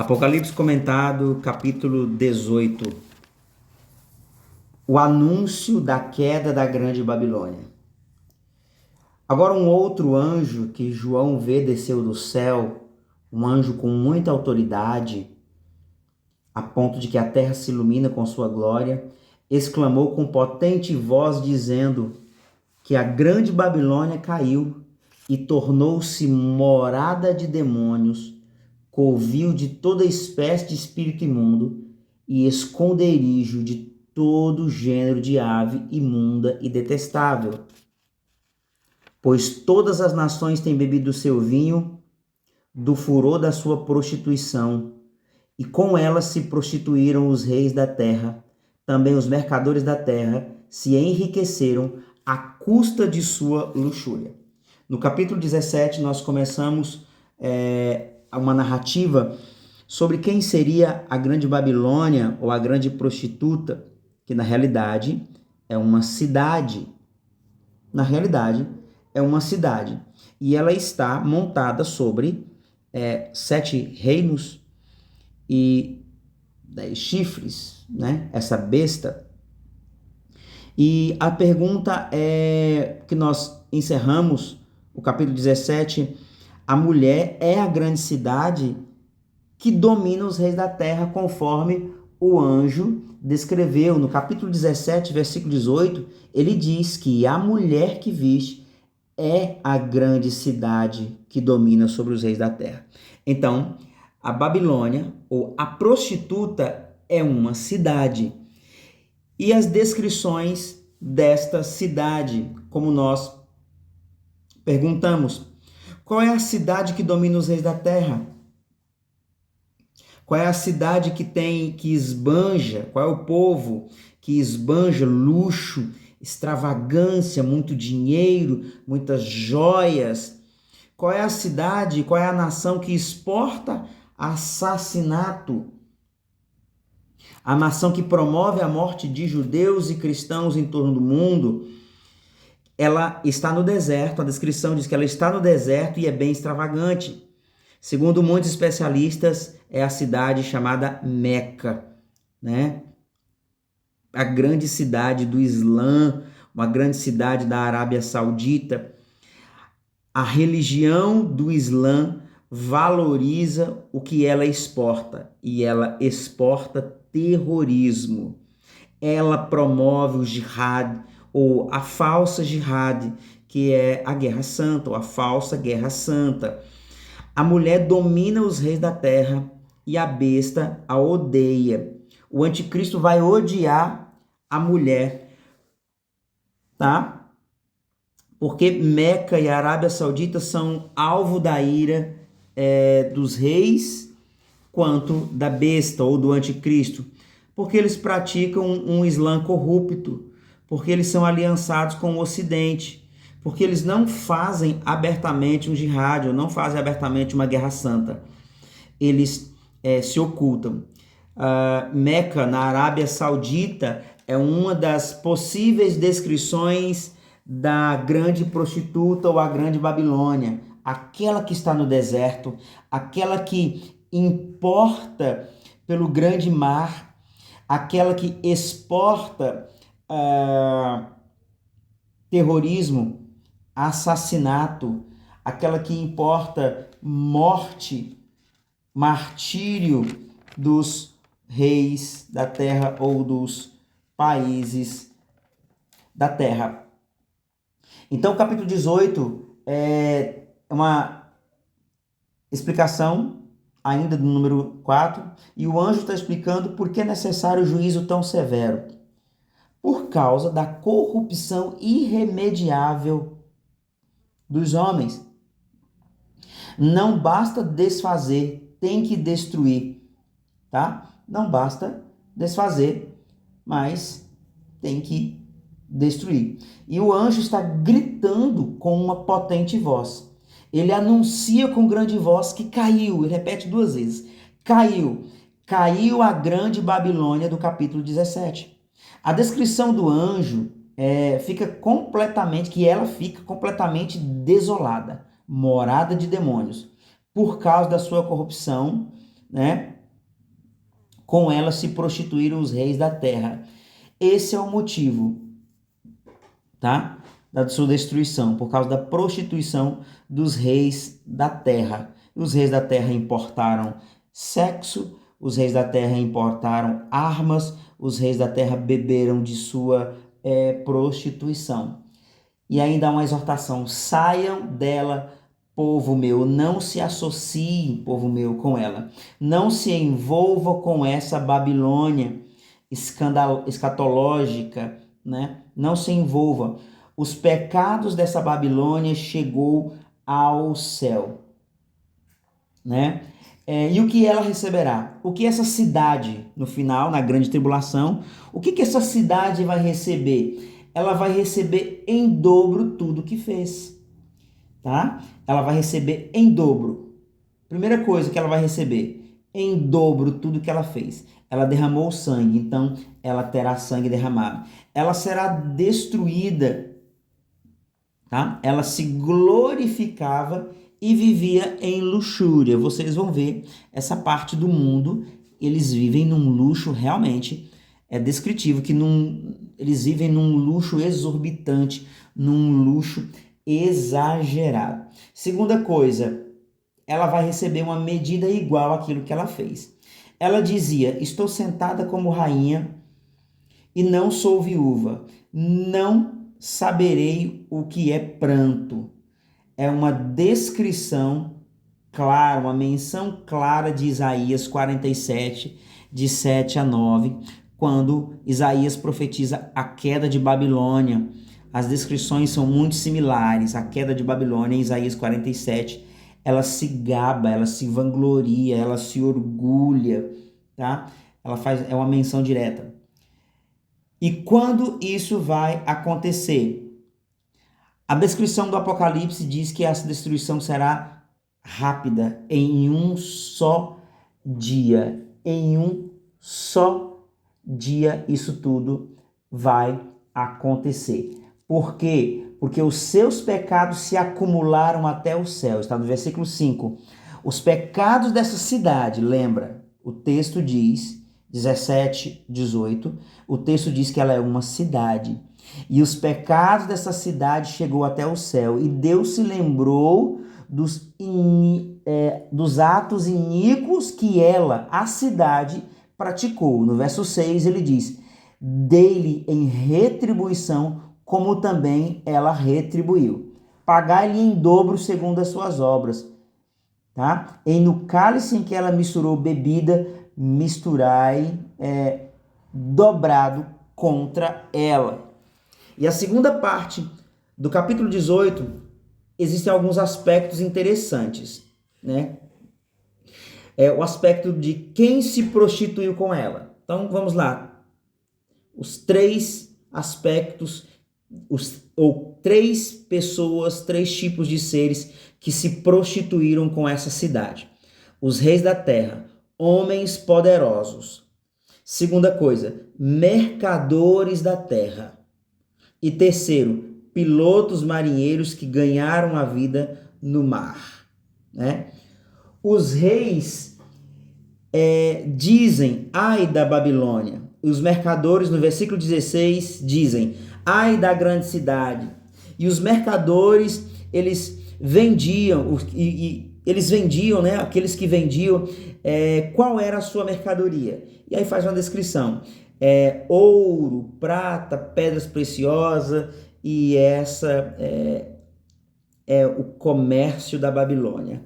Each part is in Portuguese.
Apocalipse comentado, capítulo 18. O anúncio da queda da grande Babilônia. Agora um outro anjo que João vê desceu do céu, um anjo com muita autoridade, a ponto de que a terra se ilumina com sua glória, exclamou com potente voz, dizendo que a grande Babilônia caiu e tornou-se morada de demônios, covil de toda espécie de espírito imundo e esconderijo de todo gênero de ave imunda e detestável. Pois todas as nações têm bebido o seu vinho do furor da sua prostituição, e com ela se prostituíram os reis da terra. Também os mercadores da terra se enriqueceram à custa de sua luxúria. No capítulo 17, nós começamos uma narrativa sobre quem seria a grande Babilônia ou a grande prostituta, que na realidade é uma cidade. Na realidade, é uma cidade. E ela está montada sobre 7 reinos e 10 chifres, né? Essa besta. E a pergunta é que nós encerramos o capítulo 17, a mulher é a grande cidade que domina os reis da terra, conforme o anjo descreveu. No capítulo 17, versículo 18, ele diz que a mulher que viste é a grande cidade que domina sobre os reis da terra. Então, a Babilônia, ou a prostituta, é uma cidade. E as descrições desta cidade, como nós perguntamos, qual é a cidade que domina os reis da terra? Qual é a cidade que esbanja? Qual é o povo que esbanja luxo, extravagância, muito dinheiro, muitas joias? Qual é a cidade, qual é a nação que exporta assassinato? A nação que promove a morte de judeus e cristãos em torno do mundo, ela está no deserto. A descrição diz que ela está no deserto e é bem extravagante. Segundo muitos especialistas, é a cidade chamada Meca, né? A grande cidade do Islã, uma grande cidade da Arábia Saudita. A religião do Islã valoriza o que ela exporta, e ela exporta terrorismo. Ela promove o jihad, ou a falsa jihad, que é a guerra santa, ou a falsa guerra santa. A mulher domina os reis da terra e a besta a odeia. O anticristo vai odiar a mulher, tá? Porque Meca e a Arábia Saudita são alvo da ira dos reis quanto da besta ou do anticristo, porque eles praticam um Islã corrupto, porque eles são aliançados com o Ocidente, porque eles não fazem abertamente um jihad, ou não fazem abertamente uma guerra santa. Eles se ocultam. Meca, na Arábia Saudita, é uma das possíveis descrições da grande prostituta ou a grande Babilônia, aquela que está no deserto, aquela que importa pelo grande mar, aquela que exporta terrorismo, assassinato, aquela que importa morte, martírio dos reis da terra ou dos países da terra. Então, o capítulo 18 é uma explicação ainda do número 4, e o anjo está explicando por que é necessário o juízo tão severo. Por causa da corrupção irremediável dos homens. Não basta desfazer, tem que destruir, tá? Não basta desfazer, mas tem que destruir. E o anjo está gritando com uma potente voz. Ele anuncia com grande voz que caiu, ele repete 2 vezes, caiu a grande Babilônia do capítulo 17. A descrição do anjo fica completamente desolada, morada de demônios, por causa da sua corrupção, né? Com ela se prostituíram os reis da terra. Esse é o motivo, tá? Da sua destruição, por causa da prostituição dos reis da terra. Os reis da terra importaram sexo, os reis da terra importaram armas, os reis da terra beberam de sua prostituição. E ainda há uma exortação: saiam dela, povo meu, não se associe, povo meu, com ela. Não se envolva com essa Babilônia escatológica, né? Não se envolva. Os pecados dessa Babilônia chegou ao céu, né? E o que ela receberá? O que essa cidade, no final, na grande tribulação, o que essa cidade vai receber? Ela vai receber em dobro tudo que fez, tá? Ela vai receber em dobro. Primeira coisa que ela vai receber, em dobro tudo que ela fez. Ela derramou sangue, então ela terá sangue derramado. Ela será destruída, tá? Ela se glorificava e vivia em luxúria. Vocês vão ver essa parte do mundo, eles vivem num luxo realmente, é descritivo que eles vivem num luxo exorbitante, num luxo exagerado. Segunda coisa, ela vai receber uma medida igual àquilo que ela fez. Ela dizia: estou sentada como rainha e não sou viúva, não saberei o que é pranto. É uma descrição clara, uma menção clara de Isaías 47, de 7 a 9, quando Isaías profetiza a queda de Babilônia. As descrições são muito similares. A queda de Babilônia, em Isaías 47, ela se gaba, ela se vangloria, ela se orgulha, tá? É uma menção direta. E quando isso vai acontecer? A descrição do Apocalipse diz que essa destruição será rápida, em um só dia. Em um só dia isso tudo vai acontecer. Por quê? Porque os seus pecados se acumularam até o céu. Está no versículo 5. Os pecados dessa cidade, lembra? O texto diz, 17, 18, o texto diz que ela é uma cidade. E os pecados dessa cidade chegou até o céu. E Deus se lembrou dos atos iníquos que ela, a cidade, praticou. No verso 6 ele diz: dei-lhe em retribuição, como também ela retribuiu. Pagai-lhe em dobro segundo as suas obras. Tá? E no cálice em que ela misturou bebida, misturai dobrado contra ela. E a segunda parte do capítulo 18, existem alguns aspectos interessantes, né? O aspecto de quem se prostituiu com ela. Então, vamos lá. Os três aspectos, ou três pessoas, três tipos de seres que se prostituíram com essa cidade. Os reis da terra, homens poderosos. Segunda coisa, mercadores da terra. E terceiro, pilotos marinheiros que ganharam a vida no mar, né? Os reis dizem, ai da Babilônia. Os mercadores, no versículo 16, dizem, ai da grande cidade. E os mercadores, eles vendiam, né? Aqueles que vendiam, qual era a sua mercadoria? E aí faz uma descrição. Ouro, prata, pedras preciosas, e essa é o comércio da Babilônia.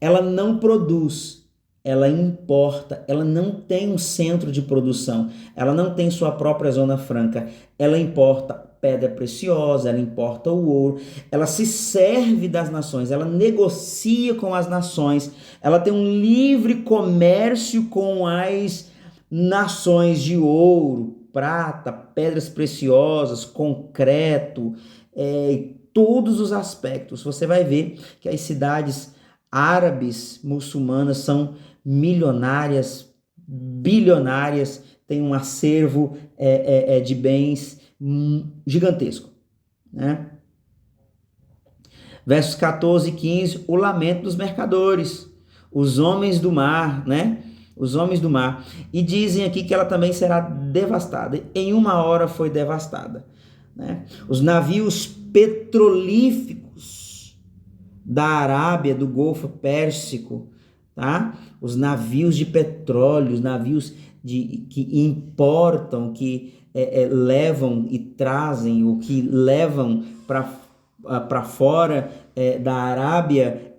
Ela não produz, ela importa, ela não tem um centro de produção, ela não tem sua própria zona franca, ela importa pedra preciosa, ela importa o ouro, ela se serve das nações, ela negocia com as nações, ela tem um livre comércio com as nações de ouro, prata, pedras preciosas, concreto, todos os aspectos. Você vai ver que as cidades árabes, muçulmanas, são milionárias, bilionárias, têm um acervo de bens gigantesco, né? Versos 14 e 15, o lamento dos mercadores, os homens do mar, né? os homens do mar, e dizem aqui que ela também será devastada. Em uma hora foi devastada, né? Os navios petrolíficos da Arábia, do Golfo Pérsico, tá? Os navios de petróleo, os navios que importam, que levam e trazem, ou que levam para fora da Arábia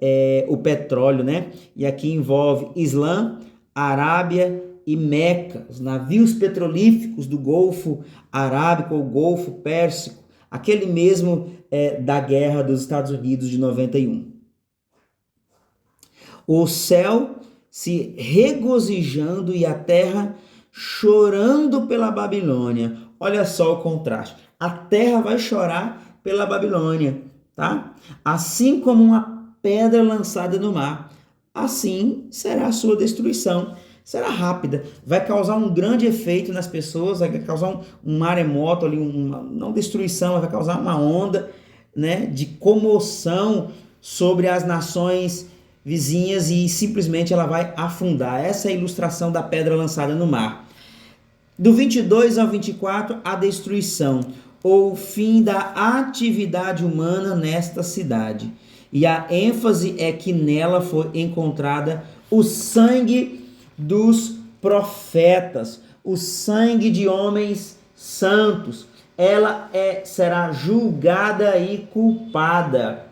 o petróleo, né? E aqui envolve Islã, Arábia e Meca, os navios petrolíficos do Golfo Arábico ou Golfo Pérsico, aquele mesmo da guerra dos Estados Unidos de 91. O céu se regozijando e a terra chorando pela Babilônia. Olha só o contraste. A terra vai chorar pela Babilônia, tá? Assim como uma pedra lançada no mar, assim será a sua destruição. Será rápida, vai causar um grande efeito nas pessoas, vai causar um maremoto ali, não destruição, vai causar uma onda, né, de comoção sobre as nações vizinhas e simplesmente ela vai afundar. Essa é a ilustração da pedra lançada no mar. Do 22 ao 24, a destruição ou fim da atividade humana nesta cidade. E a ênfase é que nela foi encontrada o sangue dos profetas, o sangue de homens santos. Ela será julgada e culpada,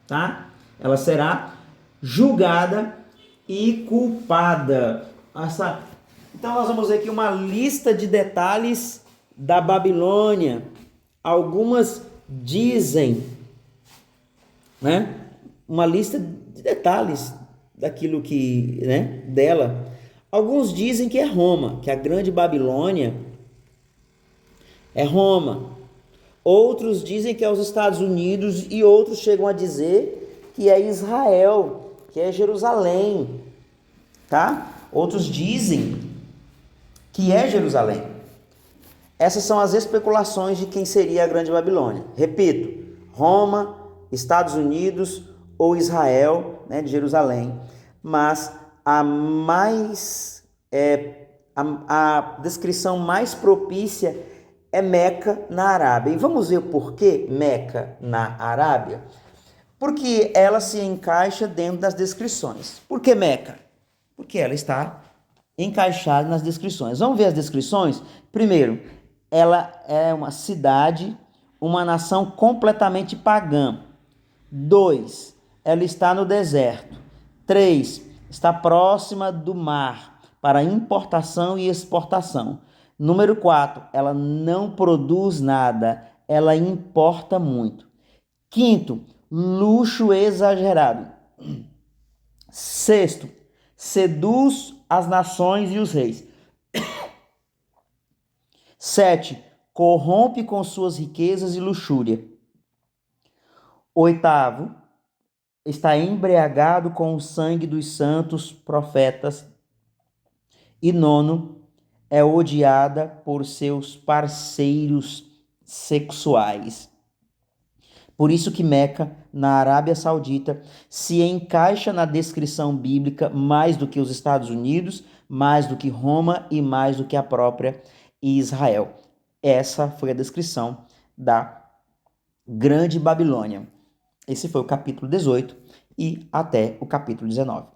tá? Ela será julgada e culpada. Então nós vamos ver aqui uma lista de detalhes da Babilônia. Algumas dizem, né? Uma lista de detalhes daquilo que, né, dela. Alguns dizem que é Roma, que a grande Babilônia é Roma. Outros dizem que é os Estados Unidos e outros chegam a dizer que é Israel, que é Jerusalém, tá? Outros dizem que é Jerusalém. Essas são as especulações de quem seria a grande Babilônia. Repito, Roma, Estados Unidos ou Israel, né, de Jerusalém. Mas a descrição mais propícia é Meca, na Arábia. E vamos ver por que Meca, na Arábia? Porque ela se encaixa dentro das descrições. Por que Meca? Porque ela está encaixada nas descrições. Vamos ver as descrições? Primeiro, ela é uma cidade, uma nação completamente pagã. 2, ela está no deserto. 3, está próxima do mar para importação e exportação. Número 4, ela não produz nada, ela importa muito. 5, luxo exagerado. 6, seduz as nações e os reis. 7, corrompe com suas riquezas e luxúria. 8, está embriagado com o sangue dos santos profetas. E 9, é odiada por seus parceiros sexuais. Por isso que Meca, na Arábia Saudita, se encaixa na descrição bíblica mais do que os Estados Unidos, mais do que Roma e mais do que a própria Israel. Essa foi a descrição da Grande Babilônia. Esse foi o capítulo 18 e até o capítulo 19.